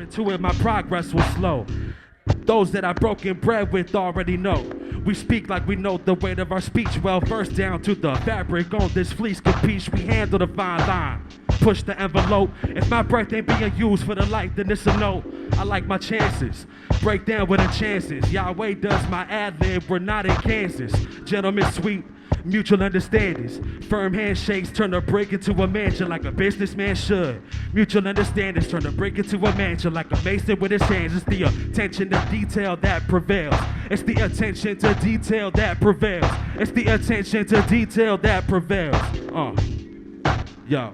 into it, my progress was slow. Those that I broken bread with already know. We speak like we know the weight of our speech, well versed down to the fabric on this fleece capiche. We handle the fine line, push the envelope. If my breath ain't being used for the light, then it's a no. I like my chances, break down with the chances. Yahweh does my ad-lib, we're not in Kansas. Gentlemen sweet, mutual understandings. Firm handshakes turn a brick into a mansion like a businessman should. Mutual understandings turn a brick into a mansion like a mason with his hands. It's the attention to detail that prevails. It's the attention to detail that prevails. It's the attention to detail that prevails. Yo.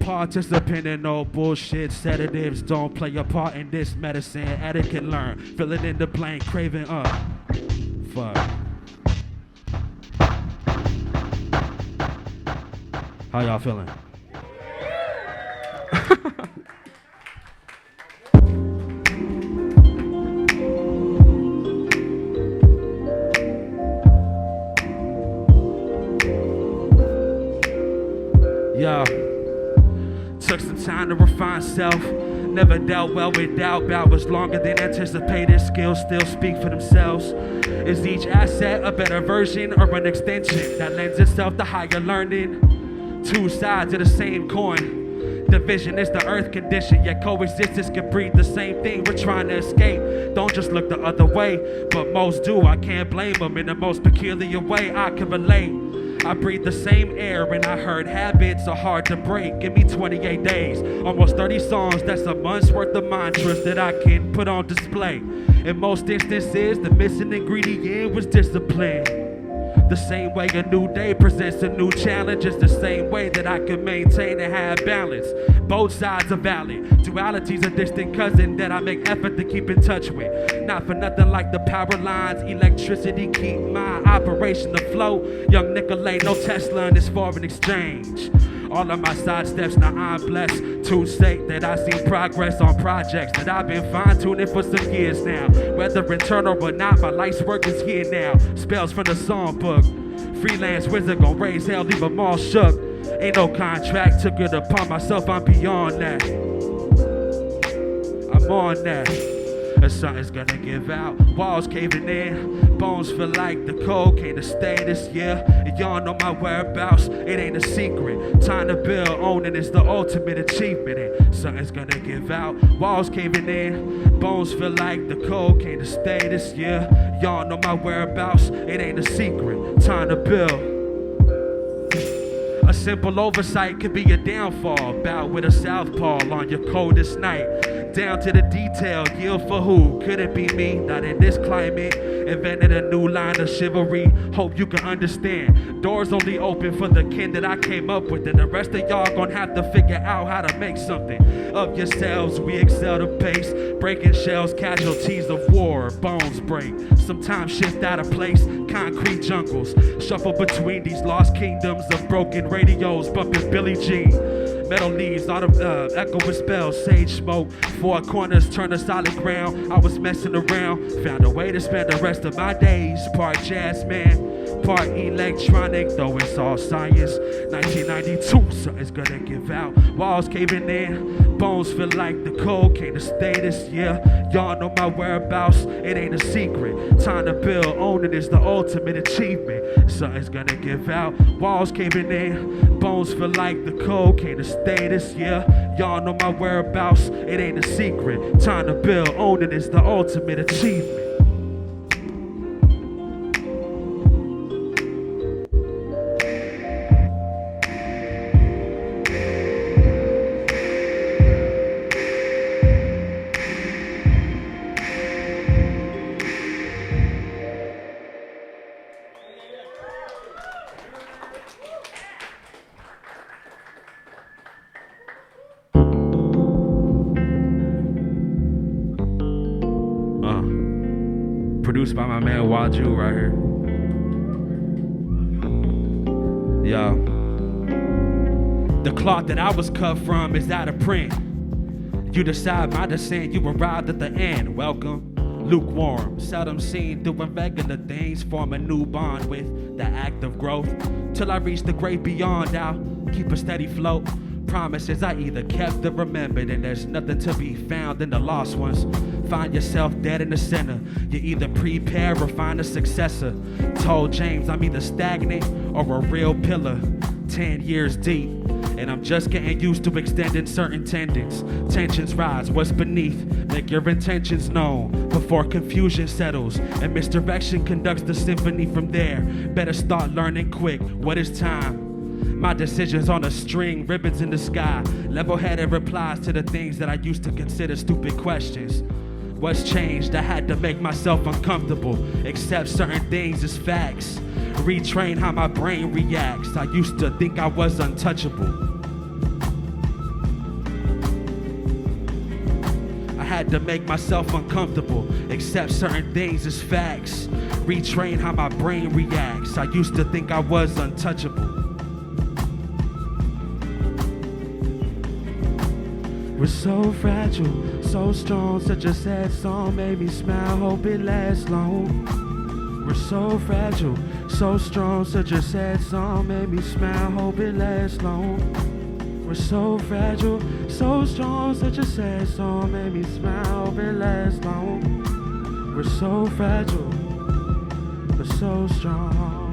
Participant in no bullshit. Sedatives don't play a part in this medicine. Etiquette learn. Fill it in the blank. Craving fuck. How y'all feeling? Yeah. Took some time to refine self. Never dealt well with doubt. Bout was longer than anticipated. Skills still speak for themselves. Is each asset a better version or an extension that lends itself to higher learning? Two sides of the same coin. Division is the earth condition, yet coexistence can breed the same thing we're trying to escape. Don't just look the other way, but most do. I can't blame them in the most peculiar way I can relate. I breathe the same air and I heard habits are hard to break. Give me 28 days, almost 30 songs, that's a month's worth of mantras that I can put on display. In most instances, the missing ingredient was discipline. The same way a new day presents a new challenge is the same way that I can maintain and have balance. Both sides are valid. Duality's a distant cousin that I make effort to keep in touch with. Not for nothing like the power lines, electricity keep my operation afloat. Young Nicolay, no Tesla in this foreign exchange. All of my side steps, now I'm blessed to say that I seen progress on projects that I've been fine-tuning for some years now. Whether internal or not, my life's work is here now. Spells from the songbook. Freelance wizard gon' raise hell, leave them all shook. Ain't no contract, took it upon myself, I'm beyond that. I'm on that. Something's gonna give out, walls caving in, bones feel like the cold came to stay this year. And y'all know my whereabouts, it ain't a secret. Time to build, owning is the ultimate achievement. And something's gonna give out, walls caving in, bones feel like the cold came to stay this year. Y'all know my whereabouts, it ain't a secret. Time to build. A simple oversight could be a downfall. Bout with a southpaw on your coldest night. Down to the detail, yield for who? Could it be me? Not in this climate. Invented a new line of chivalry. Hope you can understand. Doors only open for the kin that I came up with. And the rest of y'all gonna have to figure out how to make something of yourselves. We excel the pace. Breaking shells, casualties of war. Bones break. Sometimes shift out of place. Concrete jungles. Shuffle between these lost kingdoms of broken radios. Bumping Billie Jean. Metal leaves, autumn echo with spells, sage smoke. Four corners turn to solid ground. I was messing around, found a way to spend the rest of my days. Part jazz man, part electronic, though it's all science. 1992, something's gonna give out. Walls caving in, bones feel like the cold came to stay this year. Y'all know my whereabouts, it ain't a secret. Time to build, owning is the ultimate achievement. Something's gonna give out. Walls caving in, bones feel like the cold came to stay this year. Y'all know my whereabouts, it ain't a secret. Time to build, owning is the ultimate achievement. Produced by my man Waju right here. Yo. The cloth that I was cut from is out of print. You decide my descent, you arrived at the end. Welcome, lukewarm, seldom seen doing regular things. Form a new bond with the act of growth. Till I reach the great beyond, I'll keep a steady float. Promises I either kept or remembered, and there's nothing to be found in the lost ones. Find yourself dead in the center. You either prepare or find a successor. Told James I'm either stagnant or a real pillar. 10 years deep, and I'm just getting used to extending certain tendons. Tensions rise, what's beneath? Make your intentions known before confusion settles and misdirection conducts the symphony from there. Better start learning quick. What is time? My decisions on a string, ribbons in the sky. Level-headed replies to the things that I used to consider stupid questions. What's changed? I had to make myself uncomfortable. Accept certain things as facts. Retrain how my brain reacts. I used to think I was untouchable. I had to make myself uncomfortable. Accept certain things as facts. Retrain how my brain reacts. I used to think I was untouchable. We're so fragile, so strong. Such a sad song made me smile, hope it lasts long. We're so fragile, so strong. Such a sad song made me smile, hope it lasts long. We're so fragile, so strong. Such a sad song made me smile, hope it lasts long. We're so fragile, but so strong.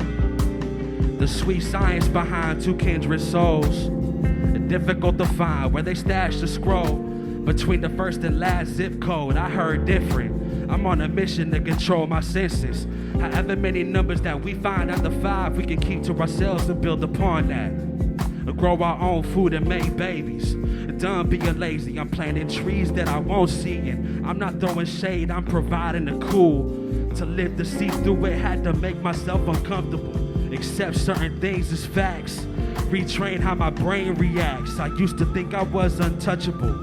The sweet science behind two kindred souls. Difficult to find where they stash the scroll. Between the first and last zip code, I heard different. I'm on a mission to control my senses. However many numbers that we find out the 5, we can keep to ourselves and build upon that. Grow our own food and make babies. Done being lazy, I'm planting trees that I won't see. And I'm not throwing shade, I'm providing the cool. To live to see through it, had to make myself uncomfortable. Accept certain things as facts. Retrain how my brain reacts. I used to think I was untouchable.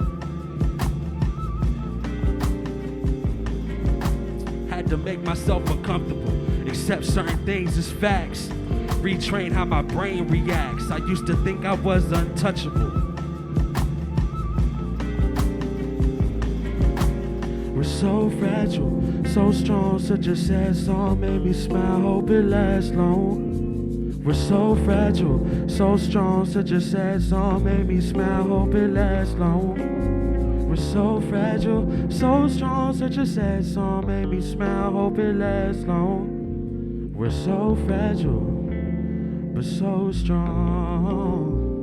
Had to make myself uncomfortable. Accept certain things as facts. Retrain how my brain reacts. I used to think I was untouchable. We're so fragile, so strong. Such a sad song made me smile, hope it lasts long. We're so fragile, so strong. Such a sad song made me smile, hope it lasts long. We're so fragile, so strong. Such a sad song made me smile, hope it lasts long. We're so fragile, but so strong.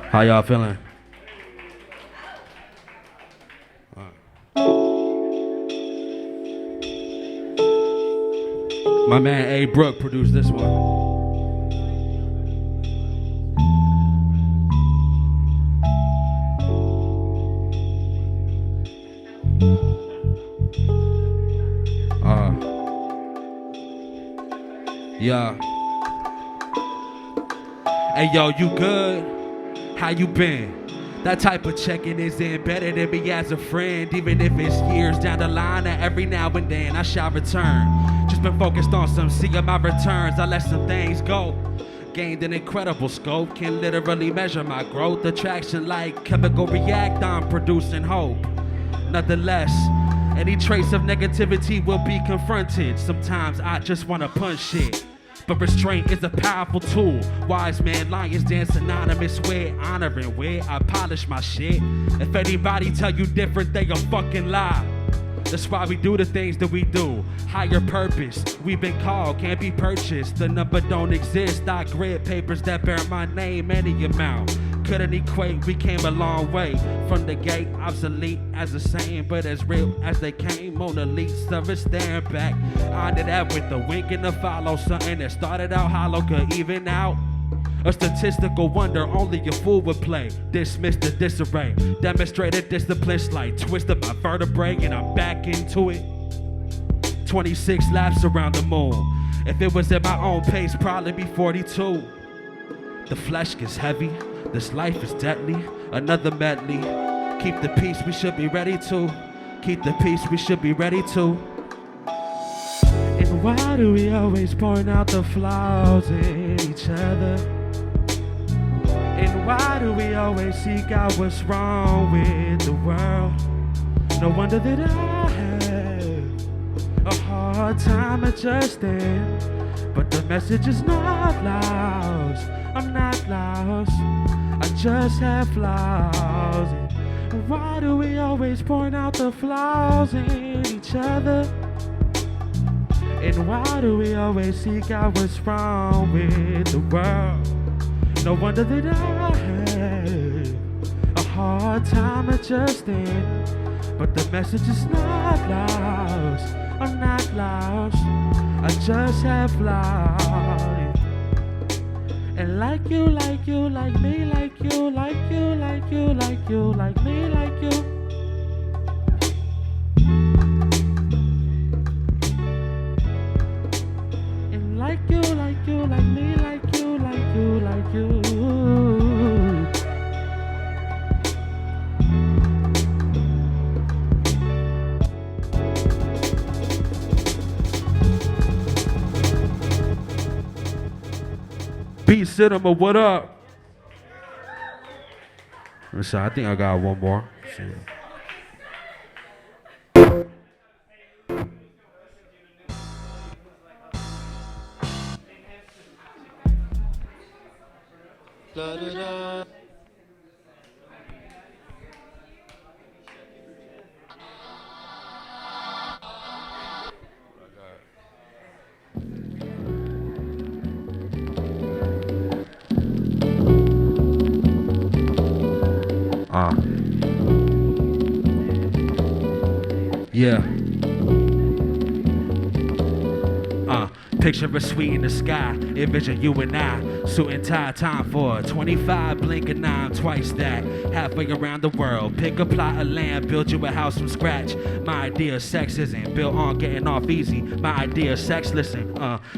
How y'all feeling? My man A. Brook produced this one. Yeah. Hey yo, you good? How you been? That type of checking is embedded in me as a friend. Even if it's years down the line, and every now and then I shall return. Just been focused on some seeing my returns. I let some things go. Gained an incredible scope. Can literally measure my growth. Attraction like chemical react. I'm producing hope. Nonetheless, any trace of negativity will be confronted. Sometimes I just wanna punch shit. But restraint is a powerful tool. Wise man, lions dance synonymous with honoring where I polish my shit. If anybody tell you different, they a fucking lie. That's why we do the things that we do. Higher purpose, we've been called, can't be purchased. The number don't exist. I grid papers that bear my name, any amount. Couldn't equate, we came a long way. From the gate, obsolete as a saying, but as real as they came. Mona Lisa is staring back. I did that with a wink and a follow. Something that started out hollow could even out. A statistical wonder only a fool would play. Dismissed the disarray. Demonstrated discipline slight. Twisted my vertebrae and I'm back into it. 26 laps around the moon. If it was at my own pace, probably be 42. The flesh gets heavy. This life is deadly. Another medley. Keep the peace, we should be ready to. Keep the peace, we should be ready to. And why do we always point out the flaws in each other? And why do we always seek out what's wrong with the world? No wonder that I have a hard time adjusting. but the message is not lost. I'm not lost, I just have flaws. And why do we always point out the flaws in each other? And why do we always seek out what's wrong with the world? No wonder that I have a hard time adjusting, but the message is not lost. I'm not lost, I just have flaws. And like you, like you, like me, like you, like you, like you, like you, like me, like you. And like you, like you, like me, like you, like you, like you. Beat Cinema, what up? So I think I got one more. Yeah. Picture a sweet in the sky, envision you and I, suit and tie, time for 25, blink and 9, twice that, halfway around the world, pick a plot of land, build you a house from scratch. My idea of sex isn't built on getting off easy, my idea of sex, listen,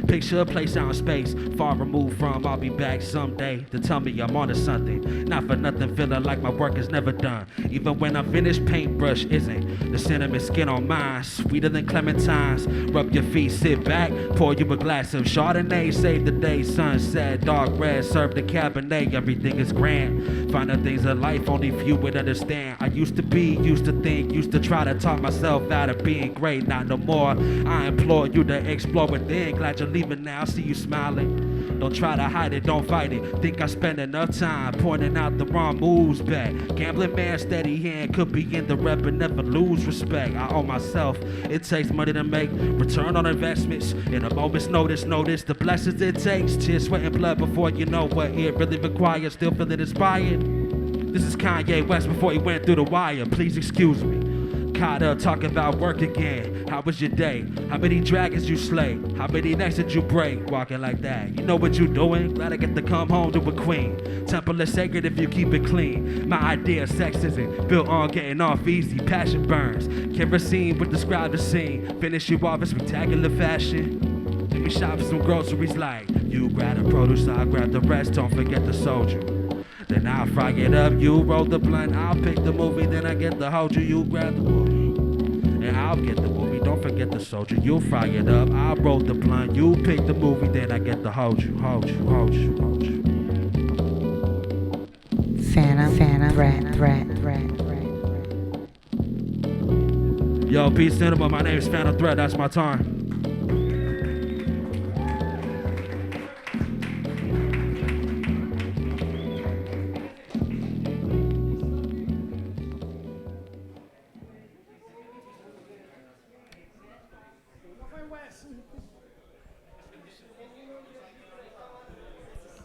picture a place out in space, far removed from, I'll be back someday, to tell me I'm onto something, not for nothing, feeling like my work is never done, even when I'm finished, paintbrush isn't, the cinnamon skin on mine, sweeter than clementines, rub your feet, sit back, pour you a glass of Chardonnay, save the day, sunset, dark red, serve the Cabernet, everything is grand. Find the things of life only few would understand. I used to be, used to think, used to try to talk myself out of being great, not no more. I implore you to explore within. Glad you're leaving now, see you smiling. Don't try to hide it, don't fight it. Think I spend enough time pointing out the wrong moves back. Gambling man, steady hand, could be in the rep and never lose respect. I owe myself, it takes money to make return on investments. In a moment's notice the blessings it takes. Tears, sweat, and blood before you know what it really requires. Still feeling inspired. This is Kanye West before he went through the wire. Please excuse me. Caught up talking about work again. How was your day? How many dragons you slay? How many necks did you break? Walking like that. You know what you doing? Glad I get to come home to a queen. Temple is sacred if you keep it clean. My idea of sex isn't built on getting off easy. Passion burns. Kerosene would describe the scene. Finish you off in spectacular fashion. Let me shop for some groceries like you grab the produce, I'll grab the rest, don't forget the soldier. Then I'll fry it up, you roll the blunt, I'll pick the movie, then I get the hold you grab the movie. And I'll get the movie, don't forget the soldier, you fry it up, I'll roll the blunt, you pick the movie, then I get the hold you. Phantom, Thrett. Yo, peace cinema, my name is Phantom Thrett, that's my time.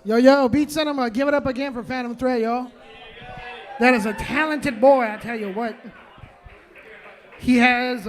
Yo, Beat Cinema, give it up again for Phantom Thrett, yo. That is a talented boy, I tell you what. He has